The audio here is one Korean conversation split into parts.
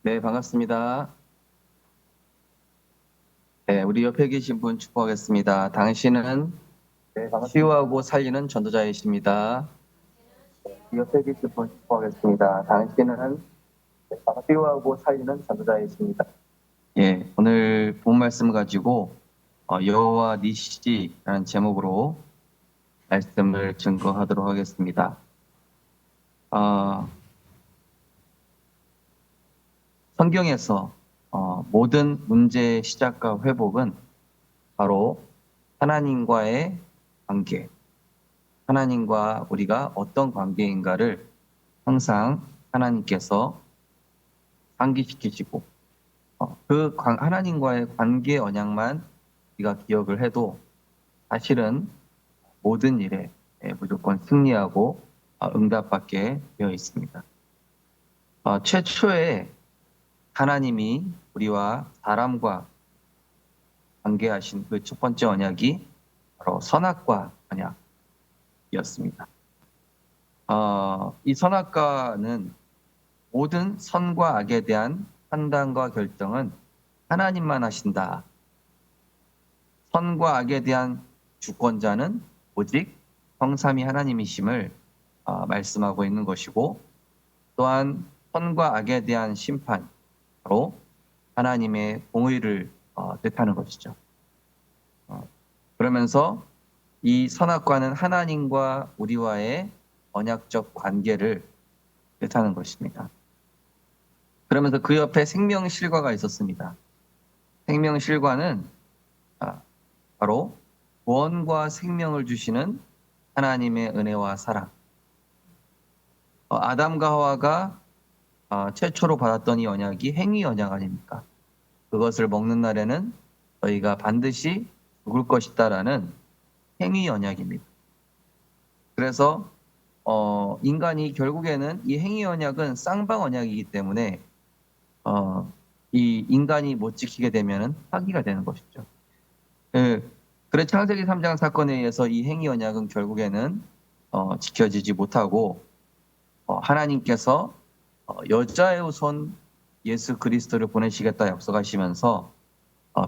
네, 반갑습니다. 네, 우리 옆에 계신 분 축복하겠습니다. 당신은 치유하고 살리는 전도자이십니다. 우리 옆에 계신 분 축복하겠습니다. 당신은 치유하고 살리는 전도자이십니다. 예, 오늘 본 말씀 가지고 여호와 니시라는 제목으로 말씀을 증거하도록 하겠습니다. 성경에서 모든 문제의 시작과 회복은 바로 하나님과의 관계, 하나님과 우리가 어떤 관계인가를 항상 하나님께서 상기시키시고 하나님과의 관계 언약만 우리가 기억을 해도 사실은 모든 일에 무조건 승리하고 응답받게 되어 있습니다. 최초에 하나님이 우리와 사람과 관계하신 그 첫 번째 언약이 바로 선악과 언약이었습니다. 이 선악과는 모든 선과 악에 대한 판단과 결정은 하나님만 하신다. 선과 악에 대한 주권자는 오직 성삼위 하나님이심을 말씀하고 있는 것이고, 또한 선과 악에 대한 심판, 바로 하나님의 공의를 뜻하는 것이죠. 그러면서 이 선악과는 하나님과 우리와의 언약적 관계를 뜻하는 것입니다. 그러면서 그 옆에 생명실과가 있었습니다. 생명실과는 바로 구원과 생명을 주시는 하나님의 은혜와 사랑. 아담과 하와가 최초로 받았던 이 언약이 행위 언약 아닙니까? 그것을 먹는 날에는 너희가 반드시 죽을 것이다라는 행위 언약입니다. 그래서 인간이 결국에는 이 행위 언약은 쌍방 언약이기 때문에 이 인간이 못 지키게 되면은 파기가 되는 것이죠. 그래 창세기 3장 사건에 의해서 이 행위 언약은 결국에는 지켜지지 못하고 하나님께서 여자의 후손 예수 그리스도를 보내시겠다 약속하시면서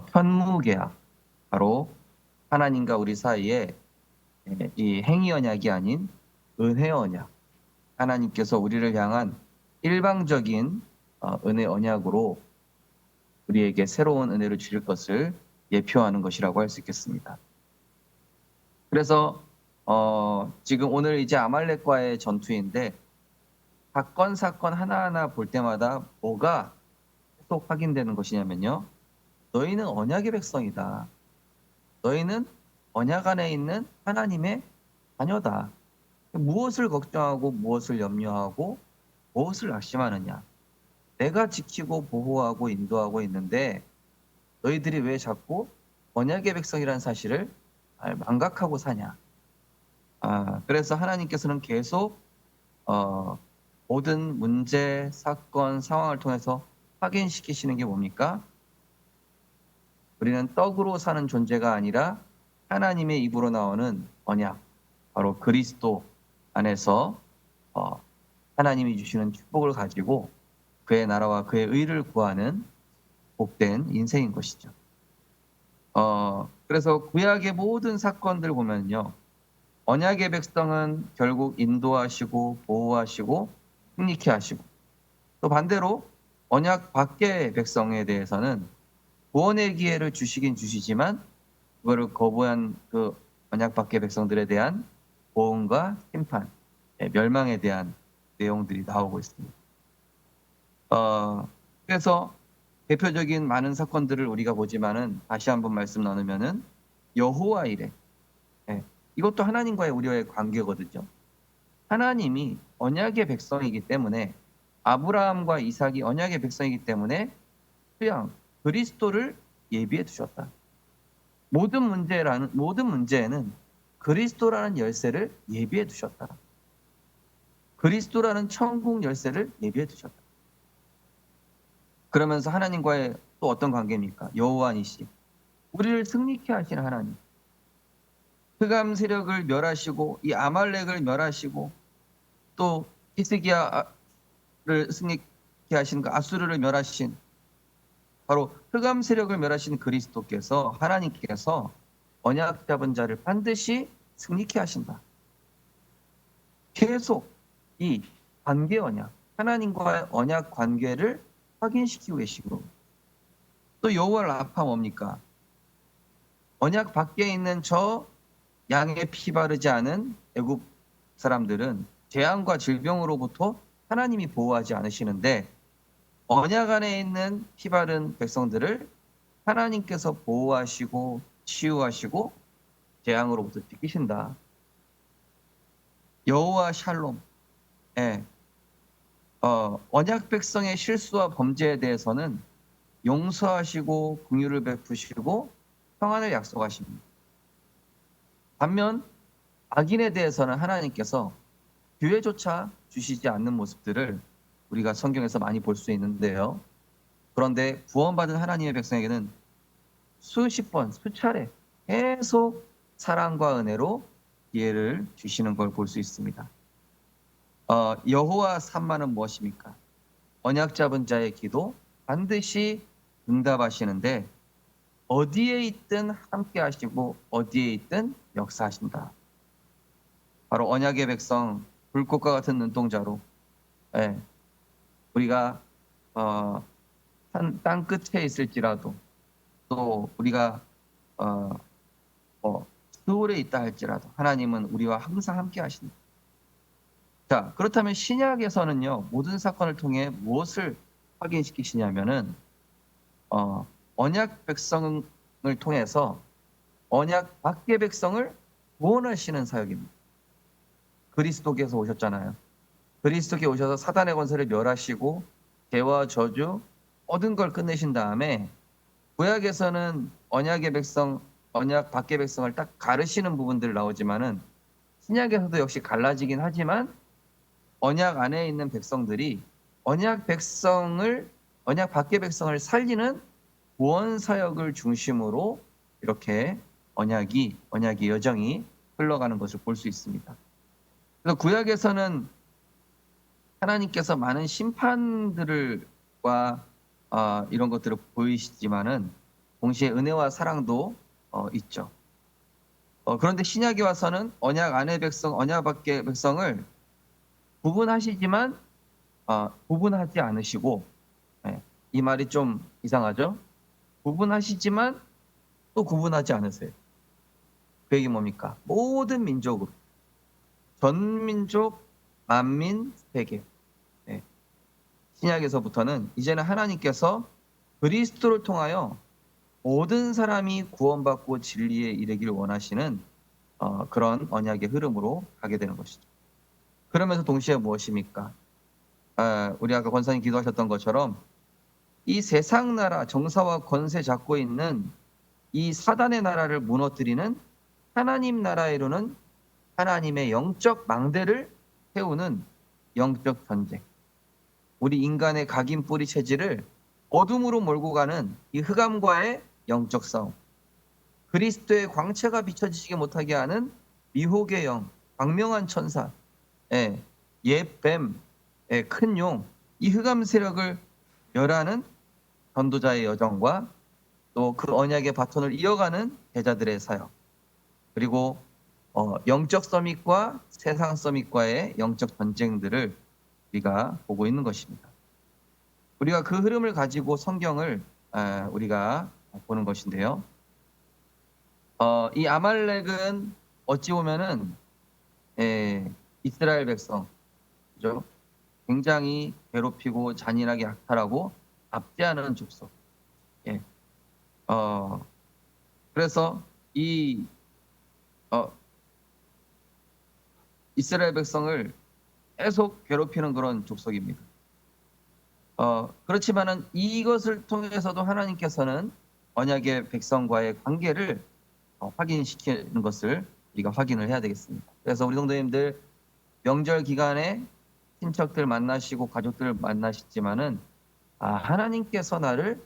편무계약, 바로 하나님과 우리 사이에 이 행위 언약이 아닌 은혜 언약, 하나님께서 우리를 향한 일방적인 은혜 언약으로 우리에게 새로운 은혜를 주실 것을 예표하는 것이라고 할 수 있겠습니다. 그래서 지금 오늘 이제 아말렉과의 전투인데, 사건 하나하나 볼 때마다 뭐가 계속 확인되는 것이냐면요, 너희는 언약의 백성이다. 너희는 언약 안에 있는 하나님의 자녀다. 무엇을 걱정하고 무엇을 염려하고 무엇을 낙심하느냐. 내가 지키고 보호하고 인도하고 있는데 너희들이 왜 자꾸 언약의 백성이라는 사실을 망각하고 사냐. 그래서 하나님께서는 계속 모든 문제, 사건, 상황을 통해서 확인시키시는 게 뭡니까? 우리는 떡으로 사는 존재가 아니라 하나님의 입으로 나오는 언약, 바로 그리스도 안에서 하나님이 주시는 축복을 가지고 그의 나라와 그의 의를 구하는 복된 인생인 것이죠. 그래서 구약의 모든 사건들 보면요, 언약의 백성은 결국 인도하시고 보호하시고 승리케 하시고, 또 반대로 언약 밖의 백성에 대해서는 구원의 기회를 주시긴 주시지만 그거를 거부한 그 언약 밖의 백성들에 대한 보응과 심판, 멸망에 대한 내용들이 나오고 있습니다. 그래서 대표적인 많은 사건들을 우리가 보지만은 다시 한번 말씀 나누면은 여호와 이레, 이것도 하나님과의 우리와의 관계거든요. 하나님이 언약의 백성이기 때문에, 아브라함과 이삭이 언약의 백성이기 때문에 그냥 그리스도를 예비해 두셨다. 모든 문제에는 그리스도라는 열쇠를 예비해 두셨다. 그리스도라는 천국 열쇠를 예비해 두셨다. 그러면서 하나님과의 또 어떤 관계입니까? 여호와 니시, 우리를 승리케 하시는 하나님. 흑암 세력을 멸하시고 이 아말렉을 멸하시고 또 히스기야를 승리케 어떻게 하신가? 아수르를 멸하신 바로 흑암 세력을 멸하신 그리스도께서 하나님께서 언약 잡은 자를 반드시 승리케 하신다. 계속 이 관계 언약, 하나님과의 언약 관계를 확인시키고 계시고 또 여호와 라파 뭡니까? 언약 밖에 있는 저 양의 피 바르지 않은 애굽 사람들은 재앙과 질병으로부터 하나님이 보호하지 않으시는데 언약 안에 있는 피 바른 백성들을 하나님께서 보호하시고 치유하시고 재앙으로부터 지키신다. 여호와 샬롬. 예. 언약 백성의 실수와 범죄에 대해서는 용서하시고 긍휼을 베푸시고 평안을 약속하십니다. 반면 악인에 대해서는 하나님께서 기회조차 주시지 않는 모습들을 우리가 성경에서 많이 볼 수 있는데요. 그런데 구원받은 하나님의 백성에게는 수십 번, 수차례 계속 사랑과 은혜로 기회를 주시는 걸 볼 수 있습니다. 여호와 삼마는 무엇입니까? 언약 잡은 자의 기도 반드시 응답하시는데 어디에 있든 함께 하시고 어디에 있든 역사하신다. 바로 언약의 백성, 불꽃과 같은 눈동자로 우리가 땅 끝에 있을지라도 또 우리가 스올에 있다 할지라도 하나님은 우리와 항상 함께 하신다. 자, 그렇다면 신약에서는요, 모든 사건을 통해 무엇을 확인시키시냐면은, 언약 백성을 통해서 언약 밖의 백성을 구원하시는 사역입니다. 그리스도께서 오셨잖아요. 그리스도께 오셔서 사단의 권세를 멸하시고 죄와 저주 모든 걸 끝내신 다음에 구약에서는 언약의 백성, 언약 밖의 백성을 딱 가르시는 부분들 나오지만은 신약에서도 역시 갈라지긴 하지만 언약 안에 있는 백성들이 언약 밖의 백성을 살리는 구원 사역을 중심으로 이렇게 언약의 여정이 흘러가는 것을 볼 수 있습니다. 그래서 구약에서는 하나님께서 많은 심판들과 이런 것들을 보이시지만은 동시에 은혜와 사랑도 있죠. 그런데 신약에 와서는 언약 안의 백성, 언약 밖의 백성을 구분하시지만 구분하지 않으시고, 이 말이 좀 이상하죠? 구분하시지만 또 구분하지 않으세요. 그 얘기 뭡니까? 모든 민족으로, 전 민족, 만민, 세계. 신약에서부터는 이제는 하나님께서 그리스도를 통하여 모든 사람이 구원받고 진리에 이르기를 원하시는 그런 언약의 흐름으로 가게 되는 것이죠. 그러면서 동시에 무엇입니까? 우리 아까 권사님 기도하셨던 것처럼 이 세상 나라 정사와 권세 잡고 있는 이 사단의 나라를 무너뜨리는 하나님 나라에 이루는 하나님의 영적 망대를 세우는 영적 전쟁. 우리 인간의 각인 뿌리 체질을 어둠으로 몰고 가는 이 흑암과의 영적 싸움. 그리스도의 광채가 비춰지지 못하게 하는 미혹의 영, 광명한 천사, 옛뱀, 큰 용, 이 흑암 세력을 멸하는 전도자의 여정과 또 그 언약의 바톤을 이어가는 제자들의 사역, 그리고 영적 서밋과 세상 서밋과의 영적 전쟁들을 우리가 보고 있는 것입니다. 우리가 그 흐름을 가지고 성경을 우리가 보는 것인데요. 이 아말렉은 어찌 보면은 이스라엘 백성, 그죠? 굉장히 괴롭히고 잔인하게 약탈하고 압제하는 족속. 그래서 이 이스라엘 백성을 계속 괴롭히는 그런 족속입니다. 그렇지만은 이것을 통해서도 하나님께서는 언약의 백성과의 관계를 확인시키는 것을 우리가 확인을 해야 되겠습니다. 그래서 우리 성도님들 명절 기간에 친척들 만나시고 가족들 만나시지만은 하나님께서 나를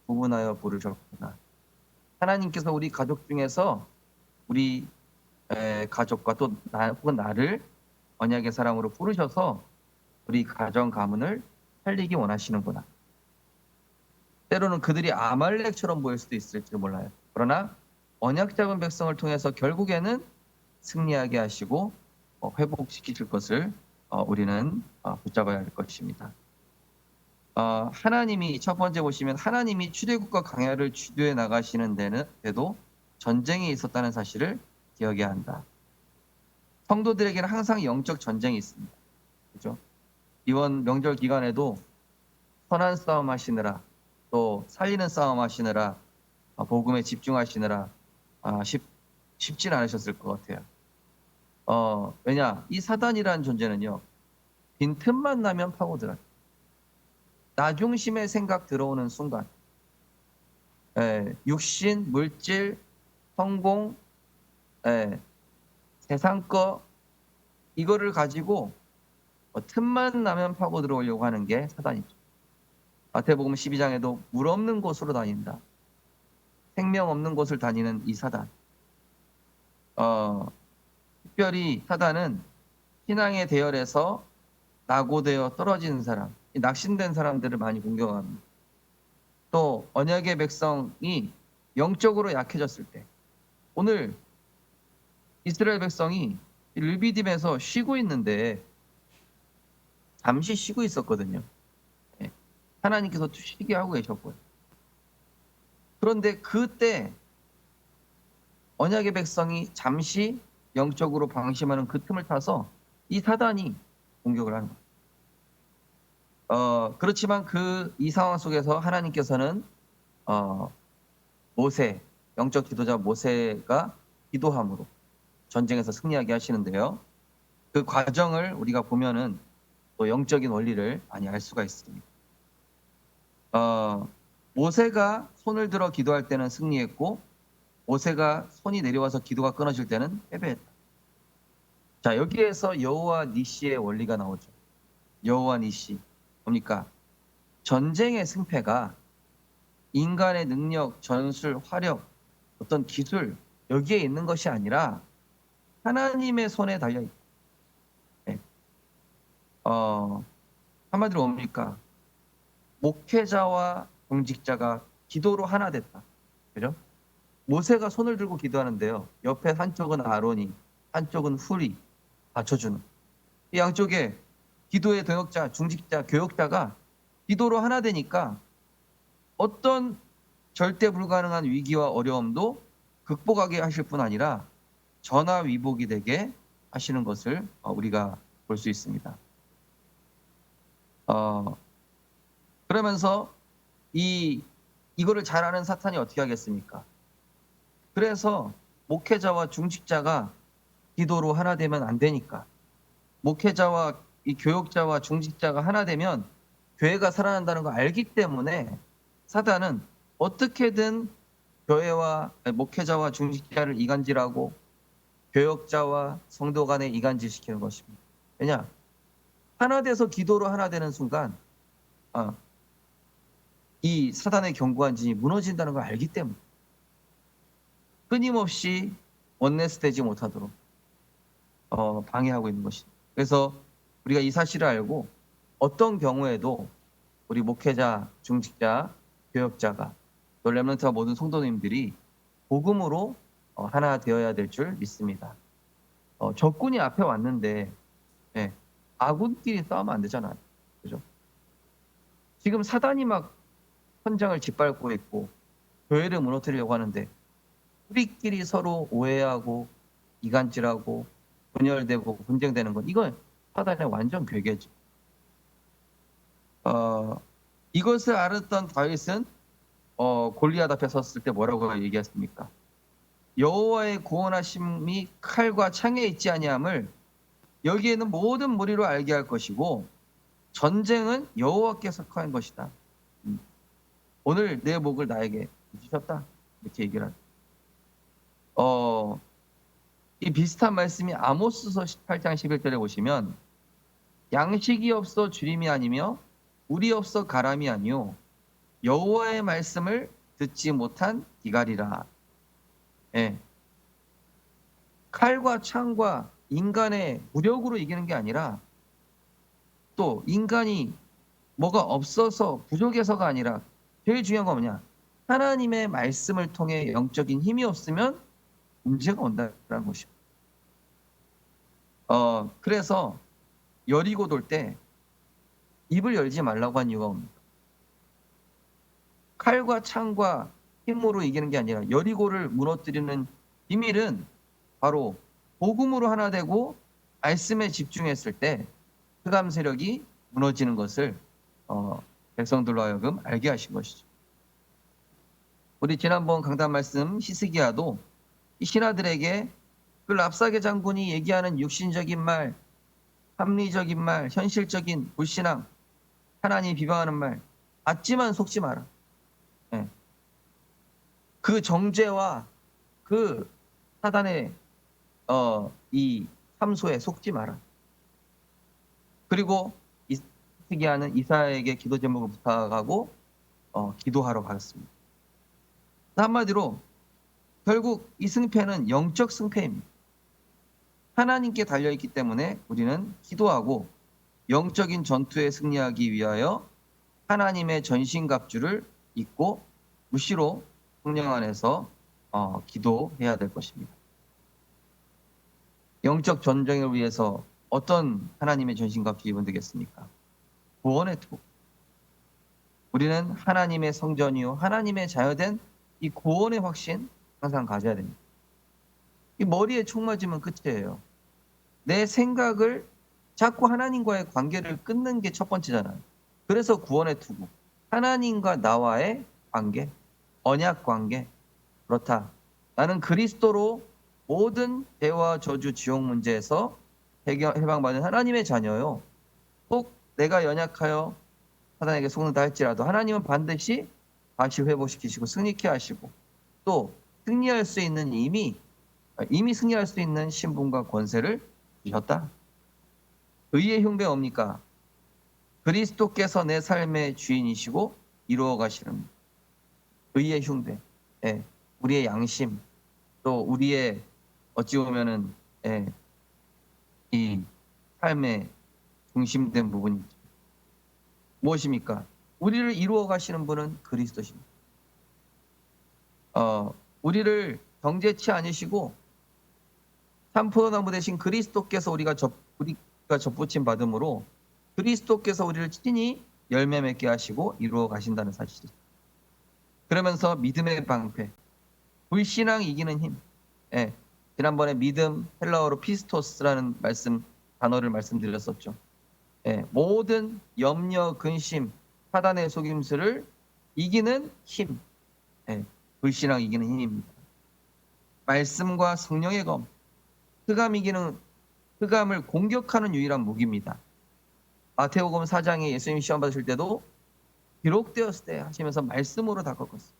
구분하여 부르셨구나. 하나님께서 우리 가족 중에서 우리 가족과 또 혹은 나를 언약의 사람으로 부르셔서 우리 가정 가문을 살리기 원하시는구나. 때로는 그들이 아말렉처럼 보일 수도 있을지 몰라요. 그러나 언약 잡은 백성을 통해서 결국에는 승리하게 하시고 회복시키실 것을 우리는 붙잡아야 할 것입니다. 하나님이 첫 번째 보시면 하나님이 출애굽과 광야를 주도해 나가시는 데도 전쟁이 있었다는 사실을 기억해야 한다. 성도들에게는 항상 영적 전쟁이 있습니다. 그죠? 이번 명절 기간에도 선한 싸움 하시느라 또 살리는 싸움 하시느라 복음에 집중하시느라 쉽진 않으셨을 것 같아요. 왜냐? 이 사단이라는 존재는요. 빈틈만 나면 파고들어요. 나 중심의 생각 들어오는 순간 육신, 물질, 성공, 세상 거 이거를 가지고 틈만 나면 파고 들어오려고 하는 게 사단이죠. 마태복음 12장에도 물 없는 곳으로 다닌다. 생명 없는 곳을 다니는 이 사단. 특별히 사단은 신앙의 대열에서 낙오되어 떨어지는 사람, 낙심된 사람들을 많이 공격합니다. 또 언약의 백성이 영적으로 약해졌을 때, 오늘 이스라엘 백성이 르비딤에서 쉬고 있는데 잠시 쉬고 있었거든요. 하나님께서 쉬게 하고 계셨고요. 그런데 그때 언약의 백성이 잠시 영적으로 방심하는 그 틈을 타서 이 사단이 공격을 하는 거예요. 그렇지만 이 상황 속에서 하나님께서는 모세, 영적 지도자 모세가 기도함으로 전쟁에서 승리하게 하시는데요. 그 과정을 우리가 보면은 또 영적인 원리를 많이 알 수가 있습니다. 모세가 손을 들어 기도할 때는 승리했고 모세가 손이 내려와서 기도가 끊어질 때는 패배했다. 자, 여기에서 여호와 니시의 원리가 나오죠. 여호와 니시. 뭡니까? 전쟁의 승패가 인간의 능력, 전술, 화력, 어떤 기술 여기에 있는 것이 아니라 하나님의 손에 달려 있다. 한마디로 뭡니까? 목회자와 공직자가 기도로 하나 됐다. 그죠? 모세가 손을 들고 기도하는데요. 옆에 한쪽은 아론이, 한쪽은 훌이 받쳐주는. 이 양쪽에 기도의 동역자, 중직자, 교역자가 기도로 하나 되니까 어떤 절대 불가능한 위기와 어려움도 극복하게 하실 뿐 아니라 전화위복이 되게 하시는 것을 우리가 볼 수 있습니다. 그러면서 이거를 잘 아는 사탄이 어떻게 하겠습니까? 그래서 목회자와 중직자가 기도로 하나 되면 안 되니까 목회자와 이 교역자와 중직자가 하나 되면 교회가 살아난다는 걸 알기 때문에 사단은 어떻게든 교회와 목회자와 중직자를 이간질하고 교역자와 성도 간에 이간질시키는 것입니다. 왜냐? 하나 돼서 기도로 하나 되는 순간 이 사단의 견고한 진이 무너진다는 걸 알기 때문에 끊임없이 원네스 되지 못하도록 방해하고 있는 것입니다. 그래서 우리가 이 사실을 알고 어떤 경우에도 우리 목회자, 중직자, 교역자가 또 렘넌트와 모든 성도님들이 복음으로 하나 되어야 될 줄 믿습니다. 적군이 앞에 왔는데 아군끼리 싸우면 안 되잖아요. 그죠? 지금 사단이 막 현장을 짓밟고 있고 교회를 무너뜨리려고 하는데 우리끼리 서로 오해하고 이간질하고 분열되고 분쟁되는 건 이건 사단의 완전 괴계죠. 이것을 알았던 다윗은 골리앗 앞에 섰을 때 뭐라고 얘기했습니까? 여호와의 구원하심이 칼과 창에 있지 아니함을 여기에는 모든 무리로 알게 할 것이고 전쟁은 여호와께 속한 것이다. 오늘 내 목을 나에게 주셨다. 이렇게 얘기를 하죠. 이 비슷한 말씀이 아모스서 18장 11절에 보시면 양식이 없어 주림이 아니며 물이 없어 가람이 아니요 여호와의 말씀을 듣지 못한 기갈이라. 칼과 창과 인간의 무력으로 이기는 게 아니라 또 인간이 뭐가 없어서 부족해서가 아니라 제일 중요한 건 뭐냐? 하나님의 말씀을 통해 영적인 힘이 없으면 문제가 온다라는 것이죠. 그래서 여리고 돌 때 입을 열지 말라고 한 이유가 뭡니까? 칼과 창과 힘으로 이기는 게 아니라 여리고를 무너뜨리는 비밀은 바로 복음으로 하나 되고 말씀에 집중했을 때 흑암 세력이 무너지는 것을 백성들로 하여금 알게 하신 것이죠. 우리 지난번 강단 말씀 히스기야도 이 신하들에게 그 랍사게 장군이 얘기하는 육신적인 말, 합리적인 말, 현실적인 불신앙, 하나님 비방하는 말 맞지만 속지 마라. 예. 그 정죄와 그 사단의 이 참소에 속지 마라. 그리고 히스기야는 이사야에게 기도 제목을 부탁하고 기도하러 갔습니다. 한마디로 결국 이 승패는 영적 승패입니다. 하나님께 달려있기 때문에 우리는 기도하고 영적인 전투에 승리하기 위하여 하나님의 전신갑주를 입고 무시로 성령 안에서 기도해야 될 것입니다. 영적 전쟁을 위해서 어떤 하나님의 전신갑주 입으면 되겠습니까? 구원의 투. 우리는 하나님의 성전이요 하나님의 자녀된 이 구원의 확신 항상 가져야 됩니다. 이 머리에 총 맞으면 끝이에요. 내 생각을 자꾸 하나님과의 관계를 끊는 게 첫 번째잖아요. 그래서 구원의 투구. 하나님과 나와의 관계, 언약 관계. 그렇다. 나는 그리스도로 모든 죄와 저주 지옥 문제에서 해방받은 하나님의 자녀요. 꼭 내가 연약하여 사단에게 속는다 할지라도 하나님은 반드시 다시 회복시키시고 승리케 하시고 또 승리할 수 있는 이미 승리할 수 있는 신분과 권세를 주셨다. 의의 흉배 뭡니까? 그리스도께서 내 삶의 주인이시고 이루어 가시는 의의 흉배. 예, 우리의 양심 또 우리의 어찌 보면은 이 삶의 중심된 부분이죠. 무엇입니까? 우리를 이루어 가시는 분은 그리스도십니다. 우리를 정죄치 않으시고 참포도나무 대신 그리스도께서 우리가 접붙임 받음으로 그리스도께서 우리를 친히 열매 맺게 하시고 이루어 가신다는 사실이죠. 그러면서 믿음의 방패, 불신앙 이기는 힘. 지난번에 믿음 헬라어로 피스토스라는 단어를 말씀드렸었죠. 모든 염려, 근심, 사단의 속임수를 이기는 힘. 불신앙 이기는 힘입니다. 말씀과 성령의 검. 흑암을 공격하는 유일한 무기입니다. 마태복음 4장에 예수님 시험 받으실 때도 기록되었을 때 하시면서 말씀으로 다 꺾었어요.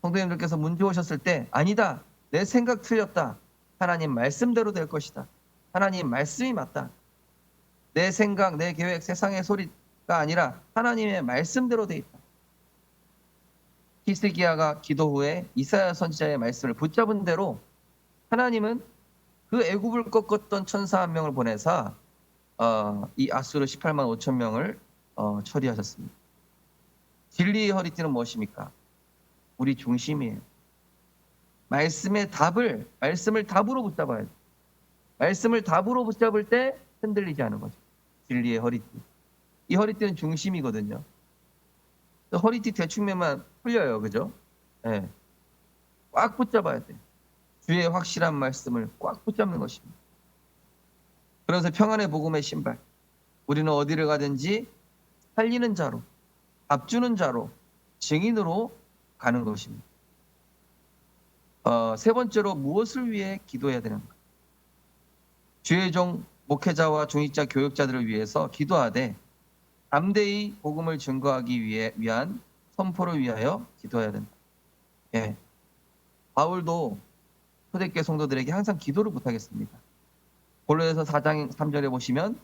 성도님들께서 문제 오셨을 때 아니다. 내 생각 틀렸다. 하나님 말씀대로 될 것이다. 하나님 말씀이 맞다. 내 생각, 내 계획, 세상의 소리가 아니라 하나님의 말씀대로 돼 있다. 히스기야가 기도 후에 이사야 선지자의 말씀을 붙잡은 대로 하나님은 그 애굽을 꺾었던 천사 한 명을 보내사 이 아수르 18만 5천 명을 처리하셨습니다. 진리의 허리띠는 무엇입니까? 우리 중심이에요. 말씀을 답으로 붙잡아야 돼요. 말씀을 답으로 붙잡을 때 흔들리지 않은 거죠. 진리의 허리띠. 이 허리띠는 중심이거든요. 허리띠 대충 매면 풀려요. 그죠? 꽉 붙잡아야 돼요. 주의 확실한 말씀을 꽉 붙잡는 것입니다. 그래서 평안의 복음의 신발. 우리는 어디를 가든지 살리는 자로, 답주는 자로, 증인으로 가는 것입니다. 세 번째로 무엇을 위해 기도해야 되는가? 주의 종 목회자와 중직자 교역자들을 위해서 기도하되 담대히 복음을 증거하기 위한 선포를 위하여 기도해야 된다. 바울도 초대교회 성도들에게 항상 기도를 부탁했습니다. 골로새서 4장 3절에 보시면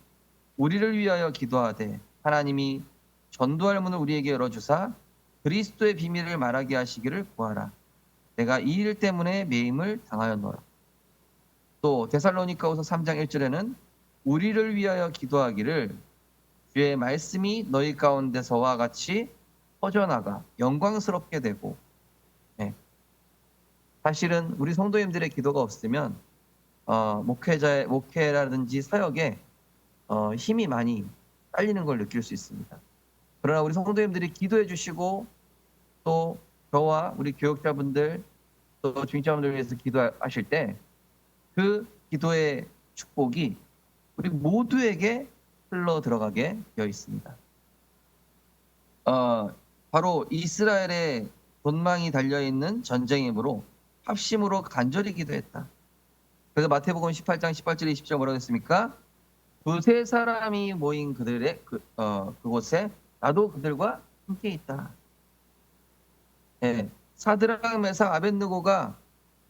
우리를 위하여 기도하되 하나님이 전도할 문을 우리에게 열어주사 그리스도의 비밀을 말하게 하시기를 구하라. 내가 이 일 때문에 매임을 당하였노라. 또 데살로니가후서 3장 1절에는 우리를 위하여 기도하기를 주의 말씀이 너희 가운데서와 같이 퍼져나가 영광스럽게 되고, 네. 사실은 우리 성도님들의 기도가 없으면 목회라든지 사역에 힘이 많이 딸리는 걸 느낄 수 있습니다. 그러나 우리 성도님들이 기도해 주시고 또 저와 우리 교역자분들 또 중직자분들 위해서 기도하실 때 그 기도의 축복이 우리 모두에게 흘러 들어가게 되어 있습니다. 바로 이스라엘의 돈망이 달려있는 전쟁이므로 합심으로 간절히 기도했다. 그래서 마태복음 18장 18절 20절 뭐라고 했습니까? 두세 사람이 모인 그들의 그곳에 나도 그들과 함께 있다. 네. 사드락 메삭 아벳느고가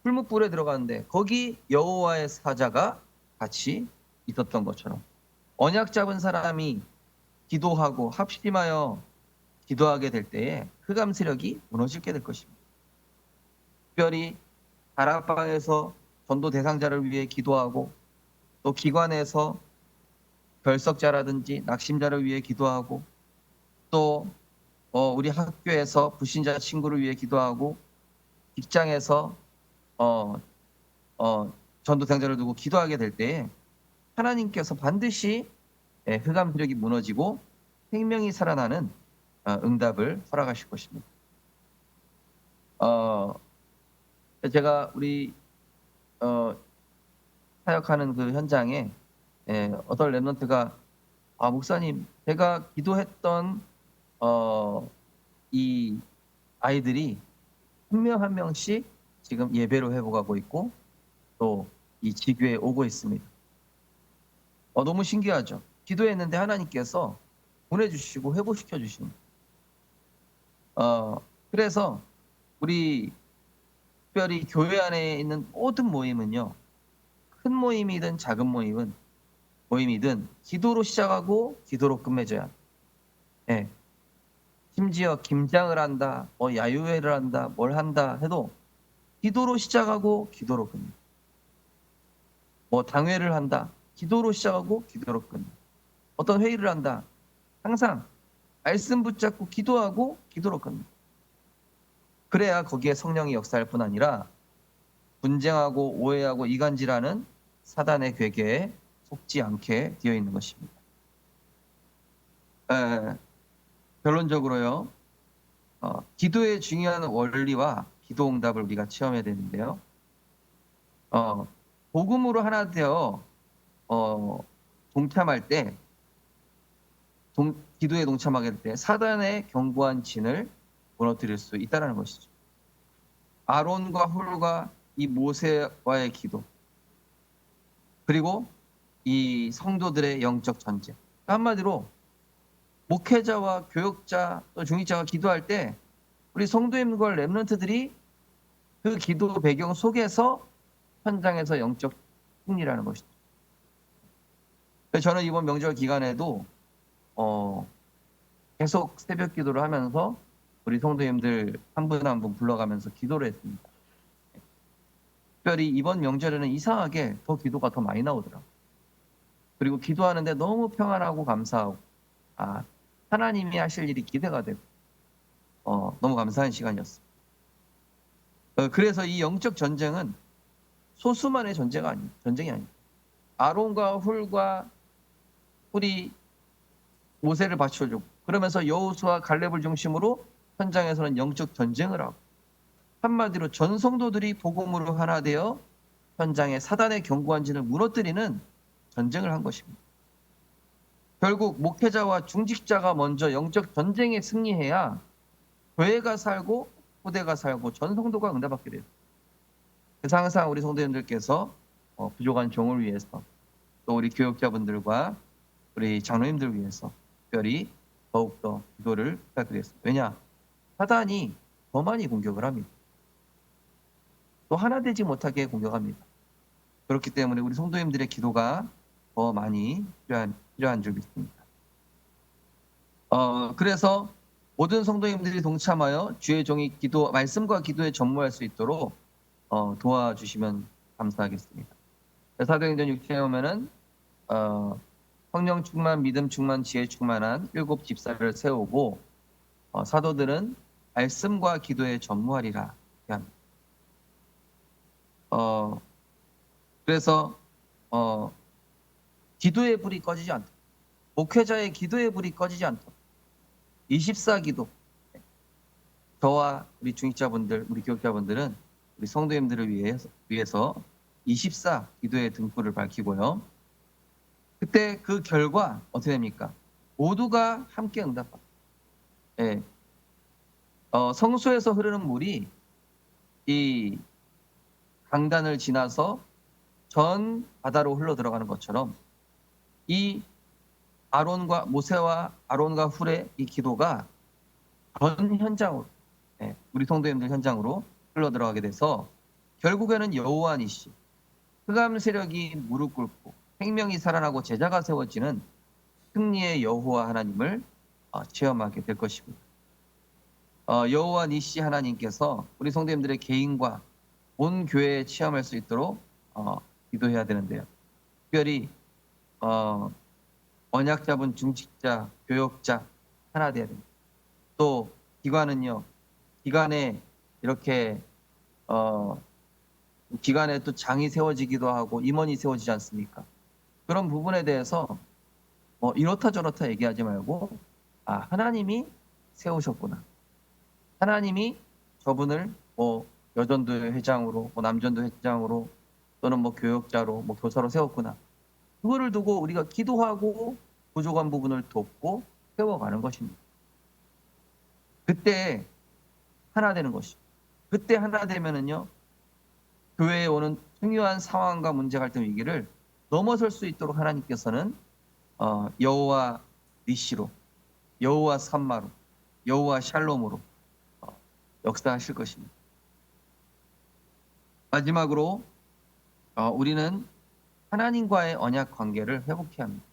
풀무불에 들어가는데 거기 여호와의 사자가 같이 있었던 것처럼 언약 잡은 사람이 기도하고 합심하여 기도하게 될 때에 흑암 세력이 무너지게 될 것입니다. 특별히 다락방에서 전도 대상자를 위해 기도하고 또 기관에서 결석자라든지 낙심자를 위해 기도하고 또 우리 학교에서 불신자 친구를 위해 기도하고 직장에서 전도 대상자를 두고 기도하게 될 때에 하나님께서 반드시 흑암 세력이 무너지고 생명이 살아나는 응답을 허락하실 것입니다. 제가 우리 사역하는 그 현장에 어떤 랩런트가 목사님, 제가 기도했던 이 아이들이 한 명 한 명씩 지금 예배로 회복하고 있고 또 이 지교에 오고 있습니다. 너무 신기하죠. 기도했는데 하나님께서 보내주시고 회복시켜 주십니다. 그래서 우리 특별히 교회 안에 있는 모든 모임은요, 큰 모임이든 작은 모임이든 기도로 시작하고 기도로 끝맺어야. 네. 심지어 김장을 한다, 야유회를 한다, 뭘 한다 해도 기도로 시작하고 기도로 끝내. 당회를 한다, 기도로 시작하고 기도로 끝내. 어떤 회의를 한다, 항상 말씀 붙잡고 기도하고 기도로 끝내. 그래야 거기에 성령이 역사할 뿐 아니라 분쟁하고 오해하고 이간질하는 사단의 괴계에 속지 않게 되어 있는 것입니다. 결론적으로요, 기도의 중요한 원리와 기도 응답을 우리가 체험해야 되는데요. 복음으로 하나 되어 동참할 때, 기도에 동참하게 될 때 사단의 견고한 진을 무너뜨릴 수 있다는 것이죠. 아론과 홀과 이 모세와의 기도, 그리고 이 성도들의 영적 전쟁. 한마디로 목회자와 교역자 또 중직자가 기도할 때 우리 성도님과 렘넌트들이 그 기도 배경 속에서 현장에서 영적 승리라는 것이죠. 저는 이번 명절 기간에도 계속 새벽 기도를 하면서 우리 성도님들 한 분 한 분 불러가면서 기도를 했습니다. 특별히 이번 명절에는 이상하게 기도가 더 많이 나오더라고요. 그리고 기도하는데 너무 평안하고 감사하고 하나님이 하실 일이 기대가 되고 너무 감사한 시간이었습니다. 그래서 이 영적 전쟁은 소수만의 전쟁이 아닙니다. 아론과 훌과 훌이 모세를 받쳐주고 그러면서 여호수아 갈렙을 중심으로 현장에서는 영적 전쟁을 하고 한마디로 전 성도들이 복음으로 하나 되어 현장에 사단의 견고한 진을 무너뜨리는 전쟁을 한 것입니다. 결국 목회자와 중직자가 먼저 영적 전쟁에 승리해야 교회가 살고 후대가 살고 전 성도가 응답받게 돼요. 그래서 항상 우리 성도님들께서 부족한 종을 위해서 또 우리 교역자분들과 우리 장로님들 위해서 특별히 더욱더 기도를 부탁드리겠습니다. 왜냐? 사단이 더 많이 공격을 합니다. 또 하나 되지 못하게 공격합니다. 그렇기 때문에 우리 성도님들의 기도가 더 많이 필요한 줄 믿습니다. 그래서 모든 성도님들이 동참하여 주의 종이 말씀과 기도에 전무할 수 있도록 도와주시면 감사하겠습니다. 사도행전 6장에 보면은 성령 충만, 믿음 충만, 지혜 충만한 7 집사를 세우고 사도들은 말씀과 기도에 전무하리라. 그래서 기도의 불이 꺼지지 않도록, 목회자의 기도의 불이 꺼지지 않도록 24기도, 저와 우리 중직자분들, 우리 교육자분들은 우리 성도님들을 위해서 24기도의 등불을 밝히고요. 그때 그 결과 어떻게 됩니까? 모두가 함께 응답합니다. 예. 성소에서 흐르는 물이 이 강단을 지나서 전 바다로 흘러 들어가는 것처럼 이 모세와 아론과 훌의 이 기도가 전 현장으로, 우리 성도님들 현장으로 흘러 들어가게 돼서 결국에는 여호와 니시, 흑암 세력이 무릎 꿇고 생명이 살아나고 제자가 세워지는 승리의 여호와 하나님을 체험하게 될 것입니다. 여호와 니시 하나님께서 우리 성도님들의 개인과 온 교회에 체험할 수 있도록 기도해야 되는데요. 특별히 언약 잡은 중직자, 교역자 하나 돼야 됩니다. 또 기관은요, 기관에 이렇게 기관에 또 장이 세워지기도 하고 임원이 세워지지 않습니까? 그런 부분에 대해서 이렇다 저렇다 얘기하지 말고 하나님이 세우셨구나. 하나님이 저분을 여전도 회장으로, 남전도 회장으로, 또는 교역자로, 교사로 세웠구나. 그거를 두고 우리가 기도하고 부족한 부분을 돕고 세워가는 것입니다. 그때 하나 되는 것이죠. 그때 하나 되면은요, 교회에 오는 중요한 상황과 문제, 갈등, 위기를 넘어설 수 있도록 하나님께서는 여호와 니시로, 여호와 삼마로, 여호와 샬롬으로 역사하실 것입니다. 마지막으로 우리는 하나님과의 언약 관계를 회복해야 합니다.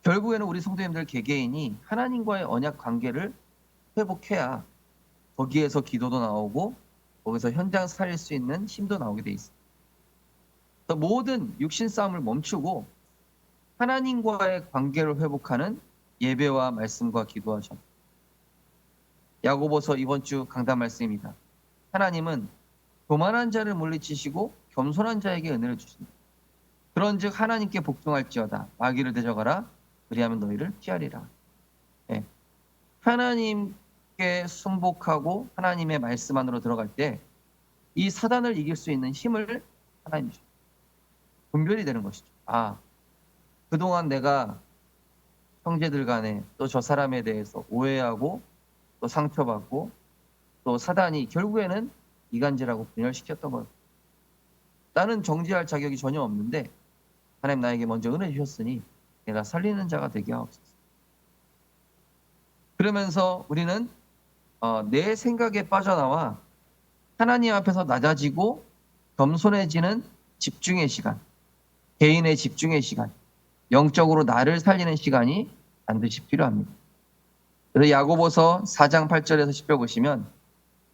결국에는 우리 성도님들 개개인이 하나님과의 언약 관계를 회복해야 거기에서 기도도 나오고 거기서 현장 살릴 수 있는 힘도 나오게 돼 있습니다. 모든 육신 싸움을 멈추고 하나님과의 관계를 회복하는 예배와 말씀과 기도와 전. 야고보서 이번 주 강단 말씀입니다. 하나님은 교만한 자를 물리치시고 겸손한 자에게 은혜를 주신다. 그런즉 하나님께 복종할지어다. 마귀를 대적하라. 그리하면 너희를 피하리라. 하나님께 순복하고 하나님의 말씀 안으로 들어갈 때 이 사단을 이길 수 있는 힘을 하나님이 주십니다. 분별이 되는 것이죠. 그동안 내가 형제들 간에 또 저 사람에 대해서 오해하고 또 상처받고 또 사단이 결국에는 이간질하고 분열시켰던 것. 나는 정죄할 자격이 전혀 없는데 하나님 나에게 먼저 은혜 주셨으니 내가 살리는 자가 되게 하옵소서. 그러면서 우리는 내 생각에 빠져나와 하나님 앞에서 낮아지고 겸손해지는 집중의 시간, 개인의 집중의 시간, 영적으로 나를 살리는 시간이 반드시 필요합니다. 그래서 야고보서 4장 8절에서 10절 보시면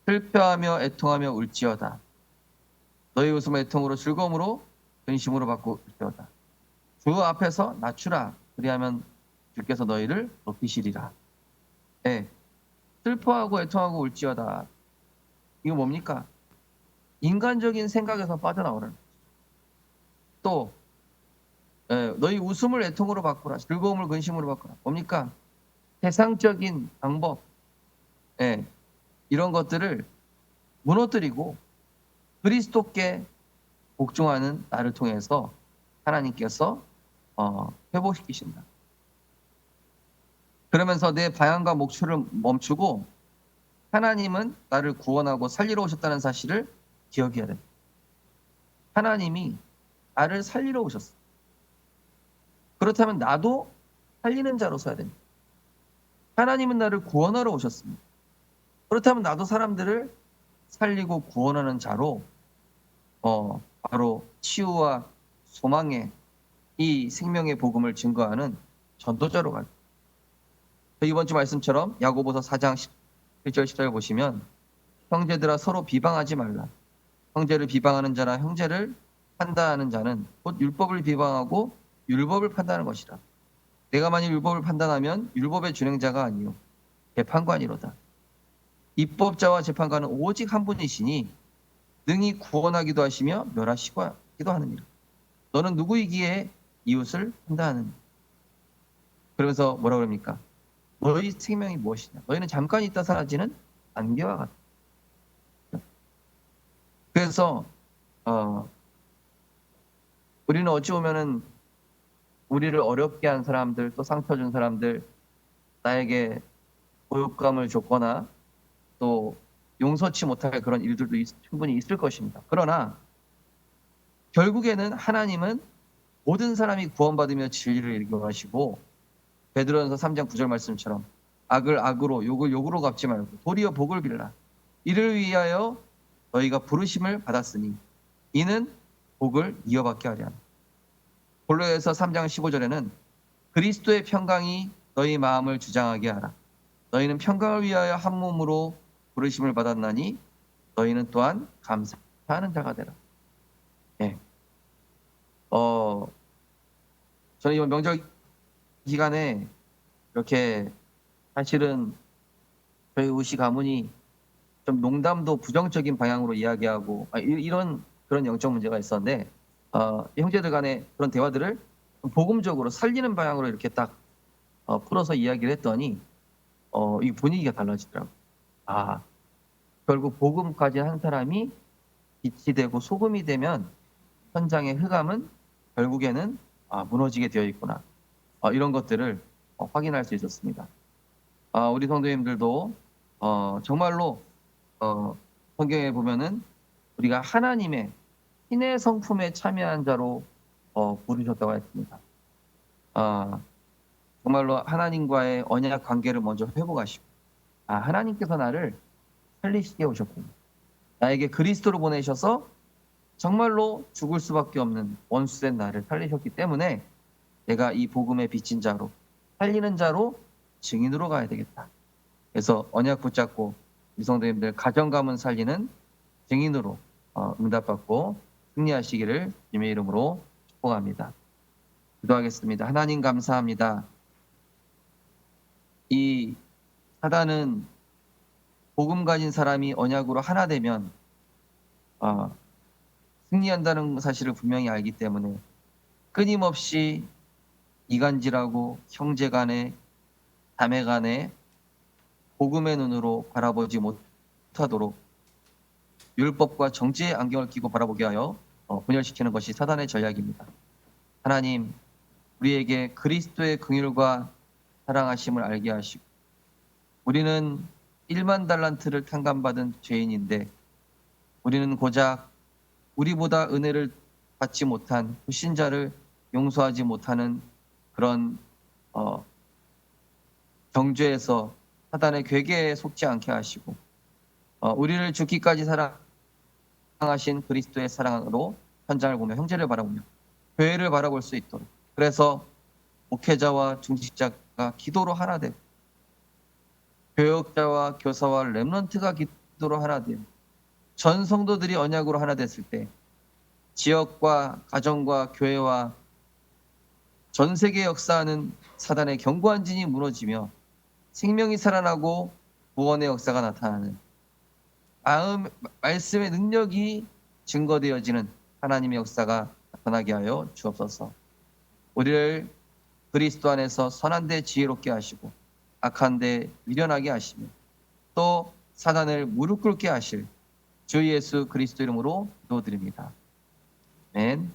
슬퍼하며 애통하며 울지어다. 너희 웃음을 애통으로 즐거움으로 근심으로 받고 울지어다. 주 앞에서 낮추라. 그리하면 주께서 너희를 높이시리라. 슬퍼하고 애통하고 울지어다. 이거 뭡니까? 인간적인 생각에서 빠져나오는. 또 너희 웃음을 애통으로 바꾸라. 즐거움을 근심으로 바꾸라. 뭡니까? 세상적인 방법, 이런 것들을 무너뜨리고 그리스도께 복종하는 나를 통해서 하나님께서 회복시키신다. 그러면서 내 방향과 목표를 멈추고 하나님은 나를 구원하고 살리러 오셨다는 사실을 기억해야 됩니다. 하나님이 나를 살리러 오셨어. 그렇다면 나도 살리는 자로 서야 됩니다. 하나님은 나를 구원하러 오셨습니다. 그렇다면 나도 사람들을 살리고 구원하는 자로 바로 치유와 소망의 이 생명의 복음을 증거하는 전도자로 갈. 이번 주 말씀처럼 야고보서 4장 1절 10절 보시면 형제들아 서로 비방하지 말라. 형제를 비방하는 자나 형제를 판단하는 자는 곧 율법을 비방하고 율법을 판단하는 것이라. 내가 만일 율법을 판단하면 율법의 준행자가 아니요 재판관이로다. 입법자와 재판관은 오직 한 분이시니 능히 구원하기도 하시며 멸하시기도 하느니라. 너는 누구이기에 이웃을 판단하느냐. 그러면서 뭐라 그럽니까? 너희 생명이 무엇이냐. 너희는 잠깐 있다 사라지는 안개와 같다. 그래서 우리는 어찌 보면은 우리를 어렵게 한 사람들, 또 상처 준 사람들, 나에게 고육감을 줬거나 또 용서치 못할 그런 일들도 충분히 있을 것입니다. 그러나 결국에는 하나님은 모든 사람이 구원받으며 진리를 이루게 하시고, 베드로전서 3장 9절 말씀처럼 악을 악으로 욕을 욕으로 갚지 말고 도리어 복을 빌라. 이를 위하여 너희가 부르심을 받았으니 이는 복을 이어받게 하려 함. 골로새서 3장 15절에는 그리스도의 평강이 너희 마음을 주장하게 하라. 너희는 평강을 위하여 한 몸으로 부르심을 받았나니 너희는 또한 감사하는 자가 되라. 예. 저는 이번 명절 기간에 이렇게 사실은 저희 우시 가문이 좀 농담도 부정적인 방향으로 이야기하고 이런 그런 영적 문제가 있었는데 형제들 간의 그런 대화들을 복음적으로 살리는 방향으로 이렇게 딱 풀어서 이야기를 했더니 이 분위기가 달라지더라고요. 결국 복음까지 한 사람이 빛이 되고 소금이 되면 현장의 흑암은 결국에는 무너지게 되어 있구나. 이런 것들을 확인할 수 있었습니다. 우리 성도님들도 정말로 성경에 보면은 우리가 하나님의 신의 성품에 참여한 자로 부르셨다고 했습니다. 정말로 하나님과의 언약 관계를 먼저 회복하시고 하나님께서 나를 살리시게 오셨군요. 나에게 그리스도를 보내셔서 정말로 죽을 수밖에 없는 원수된 나를 살리셨기 때문에 내가 이 복음의 빚진 자로 살리는 자로 증인으로 가야 되겠다. 그래서 언약 붙잡고 우리 성도님들 가정 가문 살리는 증인으로 응답받고 승리하시기를 주님의 이름으로 축복합니다. 기도하겠습니다. 하나님 감사합니다. 이 사단은 복음 가진 사람이 언약으로 하나 되면 승리한다는 사실을 분명히 알기 때문에 끊임없이 이간질하고 형제 간에 자매 간에 복음의 눈으로 바라보지 못하도록 율법과 정죄의 안경을 끼고 바라보게 하여 분열시키는 것이 사단의 전략입니다. 하나님, 우리에게 그리스도의 긍휼과 사랑하심을 알게 하시고 우리는 1만 달란트를 탕감받은 죄인인데 우리는 고작 우리보다 은혜를 받지 못한 불신자를 용서하지 못하는 그런 정죄에서 사단의 괴계에 속지 않게 하시고 우리를 죽기까지 사랑하신 그리스도의 사랑으로 현장을 보며 형제를 바라보며 교회를 바라볼 수 있도록, 그래서 목회자와 중직자가 기도로 하나 되고 교역자와 교사와 렘넌트가 기도로 하나 되고 전 성도들이 언약으로 하나 됐을 때 지역과 가정과 교회와 전 세계에 역사하는 사단의 견고한 진이 무너지며 생명이 살아나고 구원의 역사가 나타나는 말씀의 능력이 증거되어지는 하나님의 역사가 나타나게 하여 주옵소서. 우리를 그리스도 안에서 선한 데 지혜롭게 하시고 악한 데 미련하게 하시며 또 사단을 무릎 꿇게 하실 주 예수 그리스도 이름으로 기도드립니다. 아멘.